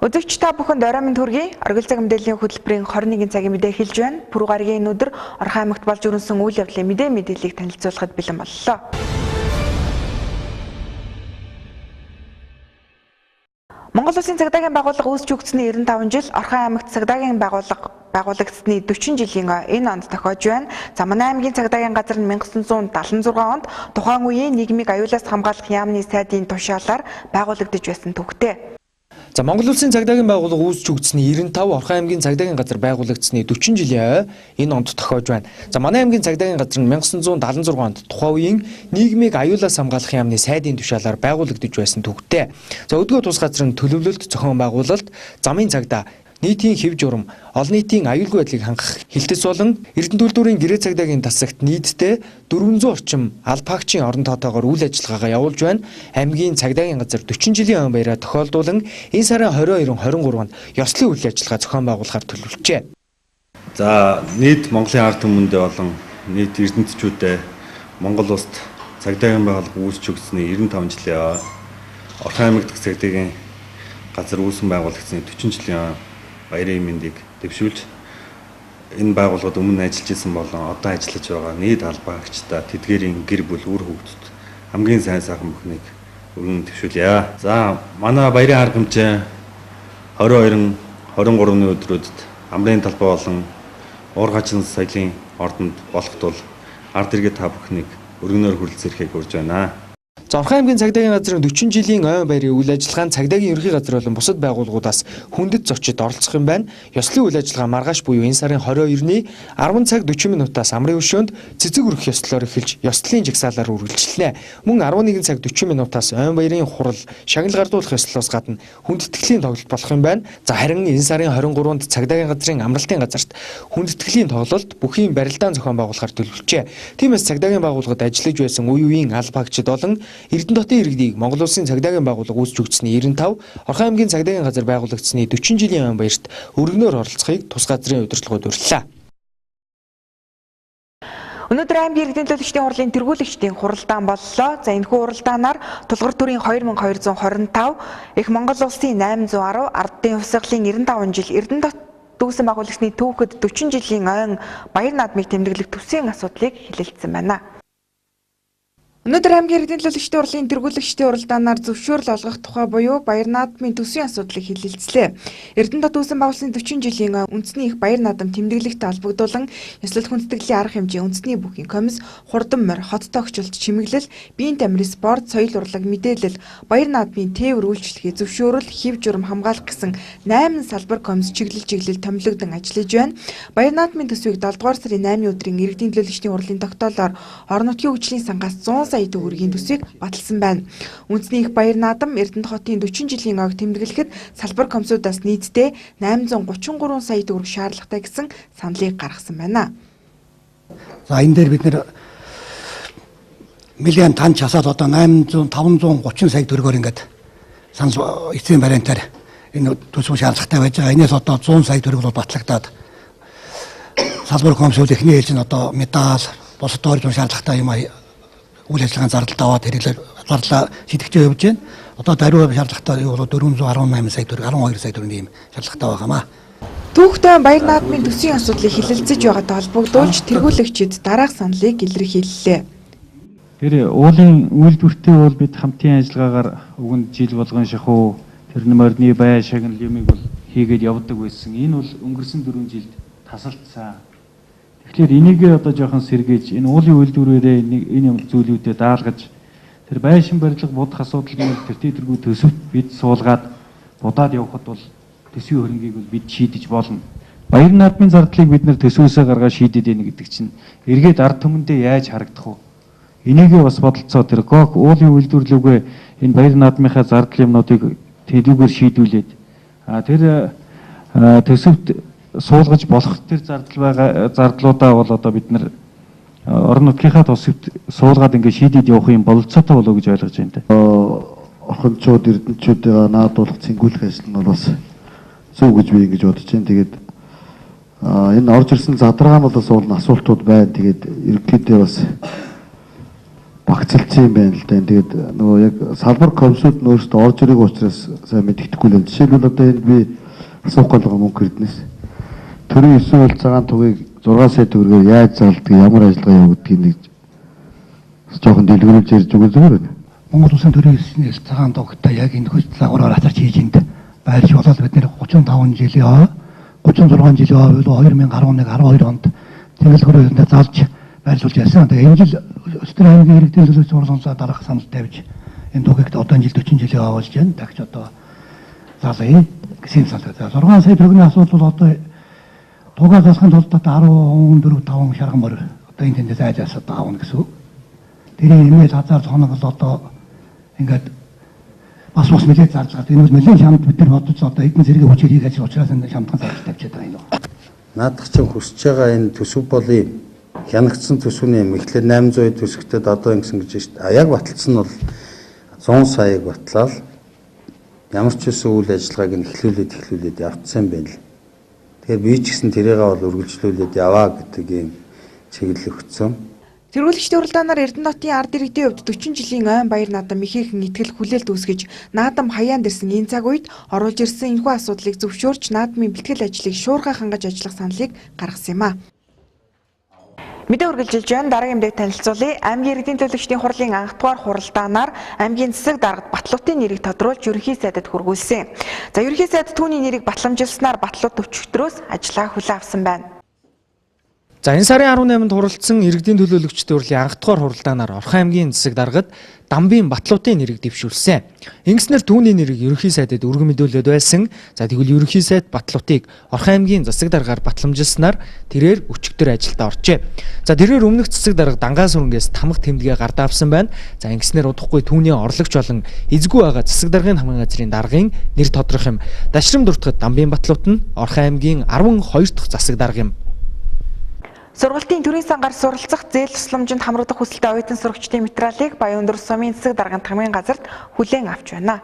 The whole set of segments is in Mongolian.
Өдөрч та бүхэнд орой минь төргий. Оргил цаг мэдээллийн хөтөлбөрийн 21 цагийн мэдээ хэлж байна. Пүрэв гарагийн энэ өдөр Орхон аймагт болж өрнөсөн үйл явдлын мэдээллийг танилцуулахад бэлэн боллоо. Монгол Улсын цагдаагийн байгууллага үүсч өгсөний 95 жил, Орхон аймагт цагдаагийн байгуулагдсны 40 жилийн энэ онд тохиож байна. Замнаа аймгийн цагдаагийн газар нь 1976 онд тухайн үеийн нийгмийг аюулаас хамгаалах яамны сайдын тушаалаар байгуулагдаж байсан төвхтэй. За Монгол Улсын цагдаагийн байгууллага үүсч өгсөний 95, Орхон аймгийн цагдаагийн газар байгуулагдсны 40 жилийн энэ онд тохиож байна. За манай аймгийн цагдаагийн газар нь 1976 онд тухайн үеийн нийгмийг аюулаас хамгаалах яамны сайдын тушаалаар байгуулагдаж байсан төвхтэй. За өдгөө тус газар нь төлөвлөлт, зохион байгуулалт, замын цагдаа, нийтийн хэв журам, олон нийтийн аюулгүй байдлыг хангах хилтэц болон Эрдэнэ төлөвлөрийн гэрээ цагдаагийн тасагт нийтдээ 400 орчим албаагчийн орон тоотойгоор үйл ажиллагаагаа явуулж байна. Аймгийн цагдаагийн газар 40 жилийн өн баяраа тохиолдуулан энэ сарын 22-23-нд ёслолын үйл ажиллагаа зохион байгуулахаар төлөвлөжээ. За нийт Монголын ард түмэндээ болон нийт эрдэмтдчүүдэд Монгол улсад цагдаагийн байгууллага үүсч өгсөний 95 жилийн Орхон аймаг дахь цагдаагийн газар үүсгэн байгуулагдсны 40 жилийн баярын мэндийг дэвшүүлж энэ байгууллагад өмнө ажиллаж исэн болон одоо ажиллаж байгаа нийт албаагчдаа тэдгээрийн гэр бүл үр хүүхдэд хамгийн сайн сайхан бүхнийг өргөн дэвшүүлье. За манай баярын арга хэмжээ 22-23-ны өдрүүдэд амрын талбай болон уургачин соёлын ордонд болох тул ард иргэд та бүхнийг өргөнөөр хүрэлцэрэхийг урьж байна. За Орхон аймгийн цагдаагийн газрын 40 жилийн ойн баярын үйл ажиллагаанд цагдаагийн ерхий газар болон бусад байгууллагуудаас хүндэт зочид оролцох юм байна. Ёслолын үйл ажиллагаа маргааш буюу энэ сарын 22-ны 10 цаг 40 минутаас амрын өшөөнд цэцэг өргөх ёслолоор эхэлж ёслолын жагсаалаар үргэлжилнэ. Мөн 11 цаг 40 минутаас ойн баярын хурал шагнал гардуулах ёслолоос гадна хүндэтгэлийн тоглолт болох юм байна. За харин энэ сарын 23-нд цагдаагийн газрын амралтын газарт хүндэтгэлийн тоглолт бүхийн барилдаан зохион байгуулахаар төлөвлөжээ. Тиймээс цагдаагийн байгууллагад ажиллаж байсан үе үеийн албаагчид болон Эрдэнэ хотын иргэдийг Монгол Улсын цагдаагийн байгууллага үүсч өгсөний 95, Орхон аймгийн цагдаагийн газар байгуулагдсны 40 жилийн өн баярт өргөнөөр оролцохыг тус газрын удирдлагууд уриаллаа. Өнөөдөр аймгийн иргэдийн төлөвчдийн хурлын тэргүүлэгчдийн хуралдаан боллоо. За энэхүү хуралдаанаар тулгар төрийн 2225, их Монгол Улсын 810, ардын хувьсгалын 95 жил Эрдэнэ дүүсэн байгууллагын түүхэд 40 жилийн ойн баяр наадмыг тэмдэглэх төсвийн асуудлыг хэлэлцсэн байна. Өнөөдөр аймгийн иргэдийн төлөвчдийн хурлын тэргүүлэгчдийн хуралдаанаар зөвшөөрөл олгох тухай буюу баяр наадмын төсвийн асуудлыг хэлэлцлээ. Эрдэнэ дүүсэн байгууллагын 40 жилийн үндэсний их баяр наадам тэмдэглэхтэй холбогдуулан ёслол хүндэтгэлийн арга хэмжээ үндэсний бүхий комисс, хурдан морь, хот тогтчлт, чимэглэл, биеийн тамирын спорт, соёл урлаг, мэдээлэл, баяр наадмын тээвэр үйлчлэгээ, зөвшөөрөл, хэв журам хамгаалах гэсэн 8 салбар комисс чиглэл томилогдсон ажиллаж байна. Баяр наадмын төсвийг 7 дугаар сарын 8-ны өдрийн иргэдийн төлөвчдийн хурлын тогтоолоор орон нутгийн хөгжлийн сангаас 100 сая төгрөгийн төсвийг баталсан байна. Үндэсний их баяр наадам Эрдэнэ хотын 40 жилийн ойг тэмдэглэхэд салбар комиссудаас нийтдээ 833 сая төгрөг шаардлагатай гэсэн саналыг гаргасан байна. За энэ дээр бид нэр миллион тонн часаад одоо 530 сая төгрөгөөр ингээд санал эцсийн вариантаар энэ төсвийн шаардлагатай байж байгаа. Энээс одоо 100 сая төгрөг бол батлагдаад салбар комиссууд эхний ээлж нь одоо медаль, бусад тойрон шаардлагатай юм үйл ажиллагааны зардалд аваад хэрэглээ зарлаа шийдэгчээ явж байна. Одоо даруй шаардлагатай юу бол 418 сая төгрөг 12 сая төгрөгийн ийм шаардлагатай байгаамаа. Түүхтэй баяр наадмын төсвийн асуудлыг хэлэлцэж байгаатай холбогдуулж тэргүүлэгчид дараах саналыг илэрхийллээ. Тэр уулын үйлдвэртэй бол бид хамтын ажиллагаагаар өгөн жил болгон шахуу тэр морины бай шагнал юмыг бол хийгээд явдаг байсан. Энэ бол өнгөрсөн 4 жилд тасалдсан. Тэгэхээр энийг одоо жоохон сэргээж энэ уулын үйлдвэрээрээ энэ зүйлүүдэд даалгаж тэр байшин барилга будах асуудал гэвэл тэр тиймэрхүү төсөвт бид суулгаад будаад явхад бол төсвийн хөрөнгийг бол бид шийдэж болно. Баяр наадмын зардлыг бид нэр төсвөөсөө гаргаад шийдээд ийн гэдэг чинь эргээд ард түмэндээ яаж харагдах вэ? Энийг бас бодолцоо тэр гог уулын үйлдвэрлэгөө энэ баяр наадмынхаа зардал юмнуудыг тэдүүгээр шийдүүлээд тэр төсөвт суулгаж болох тэр зардлуудаа бол одоо бид нар орон нутгийнхаа төсөвт суулгаад ингээд шийдээд явах юм бололцоотой болов гэж ойлгож байна. Охинчууд эрдэнэчүүдээ наадуулах цэнгүүлэх ажил нь бол бас зөв гэж би ингэж бодож байна. Тэгээд энэ орж ирсэн задаргаануудаас уулна асуултууд байна. Тэгээд ерөнхийдөө бас багцлсан юм байна л да. Тэгээд нөгөө яг салбар комиссууд нь өөрсдөө орж ирэх учраас сайн мэддэхгүй л. Жишээлбэл одоо энэ би асуух гол байгаа мөнгө эрдэнэс. Төрийн 9 хууль цагаан тугийг 6 сая төгрөгөөр яаж заалдаг, ямар ажиллагаа явагдгийг нэг жоохон дэлгэрүүлж ярьж өгөх зүгээр байна. Монгол Улсын төрийн 9-ээс цагаан тугтай яг энэ хөс загвараар хатарч хийж энд байрч болоод бид нэр 35 жилийн 36 жилийн 2011 12 онд Тэнгэл хөрөөнд заалж байрлуулж яасан. Тэгээ энэ жил Өстөр аймгийн иргэдийн төлөөс уралсамсаа дараах санал тавьж энэ тугыг одоо энэ жил 40 жилийн авалж байна. Дахиж одоо заалъя гэсэн санал. 6 сая төгрөгийн асуудал бол одоо тугаа засахын тулд 14-5 шарган мөр одоо энэ тэндээс айжаас одоо авна гэсэн үг. Тэрийн нэмээд 1000 тоног бол одоо ингээд бас мэдээд зарж байгаа. Энэ бол нэлээд шамд бид нар бодож одоо эдэн зэрэг хүчээр хийх ажил учраас энэ шамдхан зарж тавьчихад байгаа юм. Наадах чинь хүсэж байгаа энэ төсөв болын хянагдсан төсвийн мэхлээр 800 төсөгтөд одоо ингэсэн гэж шүү дээ. Яг баталсан нь бол 100 саяг батлаад ямар ч үсэн үйл ажиллагааг нь эхлүүлээд явцсан байна л. Тэгэхээр би ч гэсэн тэрийгээ бол үргэлжлүүлээд яваа гэдэг юм чиглэл өгсөн. Тэргүүлэгчдийн уралдаанаар Эрдэнэтийн ард иргэдийн хувьд 40 жилийн ойн баяр наадам ихээхэн итгэл хүлээлт үүсгэж наадам хаяанд ирсэн энэ цаг үед оруулж ирсэн энэхүү асуудлыг зөвшөөрч наадмын бэлтгэл ажлыг шуурхай хангаж ажиллах саналыг гаргасан юм а. Мэдээ үргэлжилж байна. Дараагийн мэдээ танилцуулъя. Аймгийн иргэдийн төлөөлөгчдийн хурлын анх дугаар хуралдаанаар аймгийн засаг даргад Батлуутын нэрийг тодруулж ерөнхий сайдад хүргүүлсэн. За ерөнхий сайд түүний нэрийг батламжилснаар Батлуут өчигдрөөс ажиллаа хүлээн авсан байна. За энэ сарын 18-нд хуралдсан иргэдийн төлөөлөгчдийн хурлын анх дугаар хуралдаанаар Орхон аймгийн засаг даргад Дамбын Батлуутын нэрийг дэвшүүлсэн. Ингэснээр түүний нэрийг ерөнхий сайдад өргөн мэдүүлээд байсан. За тэгвэл ерөнхий сайд Батлуутыг Орхон аймгийн засаг даргаар батламжилснаар тэрээр өчигдөр ажилдаа оржээ. За тэрээр өмнөх засаг дарга Дангаа сүрэнгээс тамга тэмдэгэ гардаа авсан байна. За ингэснээр удахгүй түүний орлогч болон эзгүй байгаа засаг даргын хамгаан газрын даргын нэр тодрох юм. Дашрам дуртахад Дамбын Батлуут нь Орхон аймгийн 12 дахь засаг дарга юм. Сургалтын төрийн сангаар суралцах зээл тусламжинд хамрагдах хүсэлтэй оюутан сурагчдын материалыг Баянөндөр сумын засаг даргын хамгаан газарт хүлээн авч байна.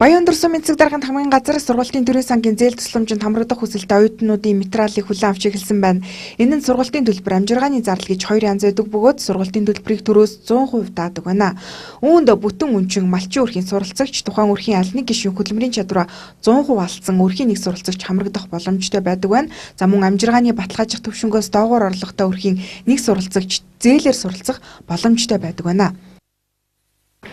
Баянөндөр сумын засаг даргын хамгаан газар сургалтын төрийн сангийн зээл тусламжинд хамрагдах хүсэлтэй оюутнуудын материалыг хүлээн авч эхэлсэн байна. Энэ нь сургалтын төлбөр амжиргааны зардал гэж хоёр янз байдаг бөгөөд сургалтын төлбөрийг төрөөс 100% даадаг байна. Үүнд бүтэн үнчин малчин өрхийн суралцагч тухайн өрхийн аль нэг гишүүн хөдөлмөрийн чадвараа 100% алдсан өрхийн нэг суралцагч хамрагдах боломжтой байдаг байна. За мөн амжиргааны баталгаажих төвшнгөөс доогуур орлоготой өрхийн нэг суралцагч зээлээр суралцах боломжтой байдаг байна.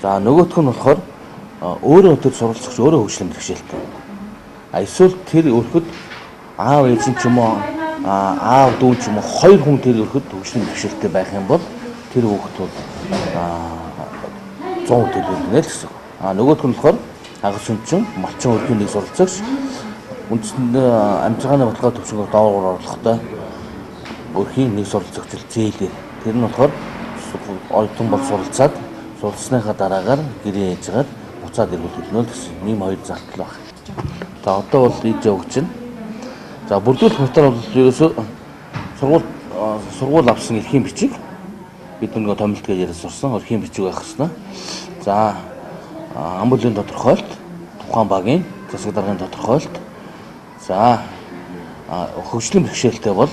За нөгөөх нь болохоор өөрөө тэр суралцагч өөрөө хөгжлийн бэрхшээлтэй. Эсвэл тэр өрхөд аав ээж ч юм уу аав дүү ч юм уу хоёр хүн тэр өрхөд хөгжлийн бэрхшээлтэй байх юм бол тэр хүүхэд бол 100% төлөвлөнө л гэсэн. Нөгөөх нь болохоор хагас үнчин малчин өрхийн нэг суралцагч үндсэндээ амжиргааны баталгаа төвшнгөөр доогуур орлоготой өрхийн нэг суралцагч зээлээ. Тэр нь болохоор оюутан бол суралцаад суралцсныхаа дараагаар гэрээ ээжгээд буцаад ирүүл төлнө л гэсэн ийм хоёр залтал байна. За одоо бол ийж өгч байна. За бүрдүүлэх материал бол ерөөсөө сургууль авсан эрхийн бичиг бид нөгөө томилт гэж яриад сурсан эрхийн бичиг байх хэвээр. За амбулын тодорхойлт, тухайн багийн засаг даргын тодорхойлт. За хөгжлийн бэрхшээлтэй бол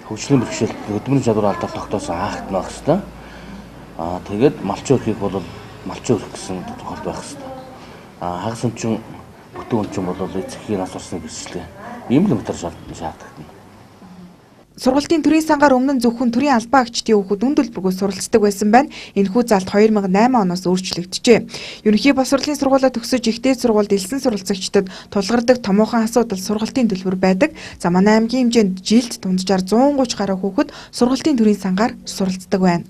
хөгжлийн бэрхшээлт хөдөлмөрийн чадвар алдаа тогтоосон хаагдмаа хэвээр. Тэгээд малчин өрхийг бол малчин өрх гэсэн тодорхойлт байх хэвээр. Хагас үнчин бүтэн үнчин бол эцэгхийн нас орсны бэрхшээлтэй. Ийм л метр шаардлагатай. Сургалтын төрийн сангаар өмнө нь зөвхөн төрийн албан агчдын хүүхэд үн төлбөргөө суралцдаг байсан байна. Энэхүү залт 2008 оноос өөрчлөгдөжээ. Ерөнхий боловсролын сургуулаа төгсөж ихтэй сургуульд элсэн суралцагчдад тулгардаг томоохон асуудал сургалтын төлбөр байдаг. За манай аймгийн хэмжээнд жилд дунджаар 130 гаруй хүүхэд сургалтын төрийн сангаар суралцдаг байна.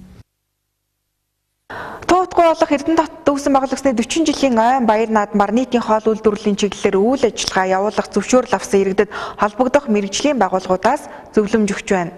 Туутгүй болох Эрдэнэт дүүсэн байгуулагчны 40 жилийн ойн баяр наадмаар нийтийн хоол үйлдвэрлэлийн чиглэлээр үйл ажиллагаа явуулах зөвшөөрөл авсан иргэдэд холбогдох мэргэжлийн байгууллагуудаас зөвлөмж өгч байна.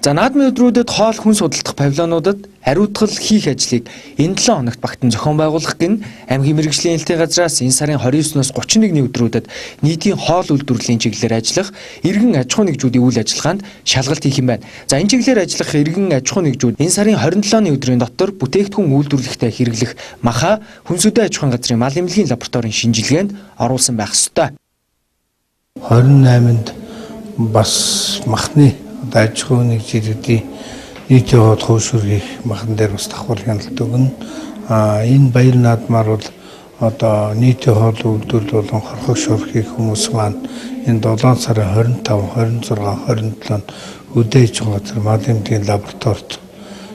За наадмын өдрүүдэд хоол хүн судалдах павильонуудад хариуцлал хийх ажлыг энэ 7 хоногт багтан зохион байгуулах гин аймгийн мэргэжлийн хэлтийн газраас энэ сарын 29-ноос 31-ний өдрүүдэд нийтийн хоол үйлдвэрлэлийн чиглэлээр ажиллах иргэн аж ахуй нэгжүүдийн үйл ажиллагаанд шалгалт хийх юм байна. За энэ чиглэлээр ажиллах иргэн аж ахуй нэгжүүд энэ сарын 27-ны өдрийн дотор бүтээгдэхүүн үйлдвэрлэхдээ хэрэглэх маха хүнсүдэ аж ахуйн газрын мал эмнэлгийн лабораторийн шинжилгээнд оруулсан байх ёстой. 28-нд бас махны аж ахуйн нэгжүүдийн нийтийн хол хөөшөр хийх махан дээр бас давхар хяналт өгнө. Энэ баяр наадмаар бол одоо нийтийн хол үйлдвэрлэл болон хорхог шорох хийх хүмүүс маань энэ 7 сарын 25, 26, 27-нд үдээж газар Малимдгийн лабораторид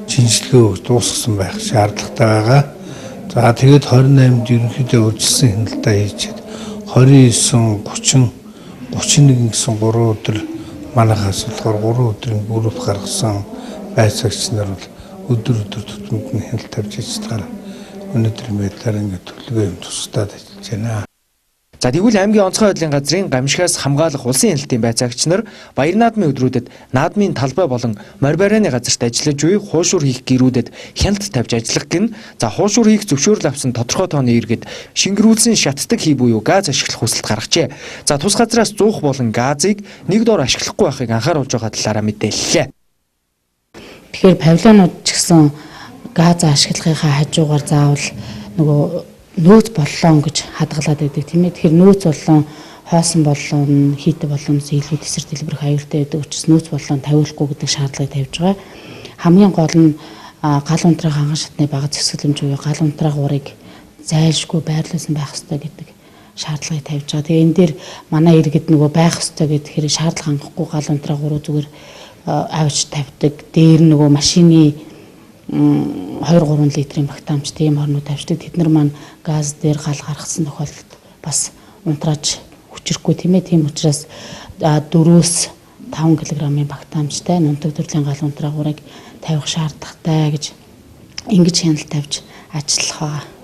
шинжилгээ дуусгасан байх шаардлагатай байгаа. За тэгээд 28-нд ерөнхийдөө үржилсэн хяналтаа хийчихэд 29, 30, 31 гэсэн 3 өдөр манайхаас болохоор 3 өдрийн бүрэлдэхүүн гаргасан байцаагч нар бол өдөр тутамд нь хяналт тавьж ажиллагаар өнөөдөр мэдлэр ингээд төлөвлөгөө юм тусдаад ажиллаж байна. За тэгвэл аймгийн онцгой байдлын газрын гамшигаас хамгаалах улсын хяналтын байцаагч нар баяр наадмын өдрүүдэд наадмын талбай болон морь барианы газарт ажиллаж буй хуушуур хийх гэрүүдэд хяналт тавьж ажиллах гин за хуушуур хийх зөвшөөрөл авсан тодорхой тооны иргэд шингэрүүлсэн шаттдаг хий буюу газ ашиглах хүсэлт гаргажээ. За тус газраас зуух болон газыг нэг доор ашиглахгүй байхыг анхааруулж байгаа талаараа мэдээллээ. Тэгэхээр павильонууд ч гэсэн газ ашиглахынхаа хажуугаар заавал нөгөө нөөц боллоо гэж хадгалаад байдаг тийм ээ. Тэгэхээр нөөц боллоо хоосон боллоо хийдэг болон зэйлүүд эсрэг дэлбэрэх аюултай байдаг учраас нөөц боллоо тавиулахгүй гэдэг шаардлагыг тавьж байгаа. Хамгийн гол нь гал унтраах ханган шатны бага зэвсгэлэмж буюу гал унтраах урыг зайлшгүй байрлуулсан байх ёстой гэдэг шаардлагыг тавьж байгаа. Тэгээ энэ дээр манай иргэд нөгөө байх ёстой гэдэг хэрэг шаардлага хангахгүй гал унтраах уруу зүгээр авч тавьдаг. Дээр нөгөө машины 2-3 литрийн багтаамж тийм орнууд тавьдаг. Тэд нар маань газ дээр гал гаргасан тохиолдолд бас унтрааж хүчрэхгүй тийм ээ. Тийм учраас 4-5 кг-ийн багтаамжтай нунтаг төрлийн гал унтраах урыг тавих шаардлагатай гэж ингэж хяналт тавьж ажиллах байгаа.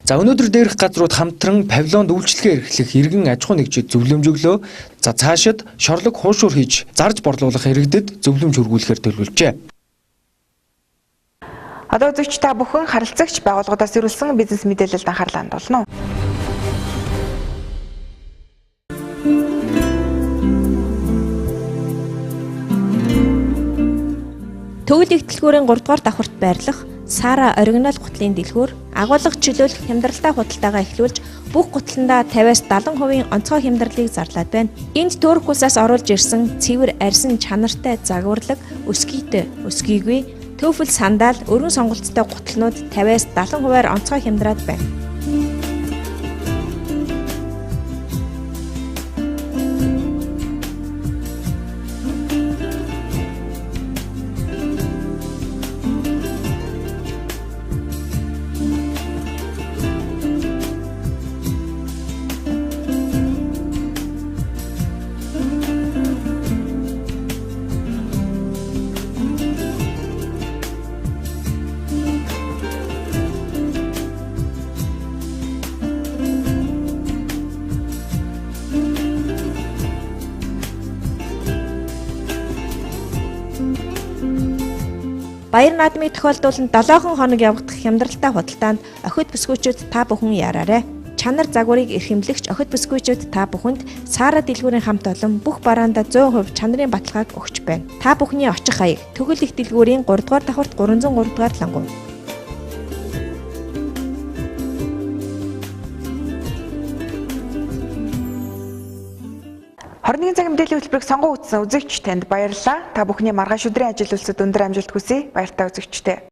За өнөөдөр дээрх газрууд хамтран павильонд үйлчлэгээ эрхлэх иргэн аж ахуй нэгжид зөвлөмж өглөө. За цаашид шорлог хуушуур хийж зарж борлуулах иргэдэд зөвлөмж хүргүүлэхээр төлөвлөжээ. Одоо үзэгч та бүхэн харилцагч байгууллагуудаас ирүүлсэн бизнес мэдээлэлд анхаарлаа хандуулна уу? Төгөл их дэлгүүрийн 3 дугаар давхарт байрлах Сара оригинал гутлын дэлгүүр агуулга чөлөөлөх хямдралтай худалдаагаа эхлүүлж бүх гутландаа 50-70% онцгой хямдралыг зарлаад байна. Энд төөрөх усаас оруулж ирсэн цэвэр арьсан чанартай загварлаг, өскийтэй, өскийгүй, төвфөл сандаал, өргөн сонголттой гутлнууд 50-70% онцгой хямдраад байна. Баяр наадмыг тохиолдуулан 7 хоног явагдах хямдралтай худалдаанд охид бүсгүйчүүд та бүхэн яараарай. Чанар загварыг эрхэмлэгч охид бүсгүйчүүд та бүхэнд Сара дэлгүүрийн хамт олон бүх бараанда 100% чанарын баталгааг өгч байна. Та бүхний очих хаяг Төгөл их дэлгүүрийн 3 дугаар давхарт 303 дугаар лангуу. Хорны цаг мэдээллийн хөтөлбөрийг сонгон үзсэн үзэгч танд баярлалаа. Та бүхний маргааш өдрийн ажил үйлсэд өндөр амжилт хүсье. Баяртай үзэгчтэй.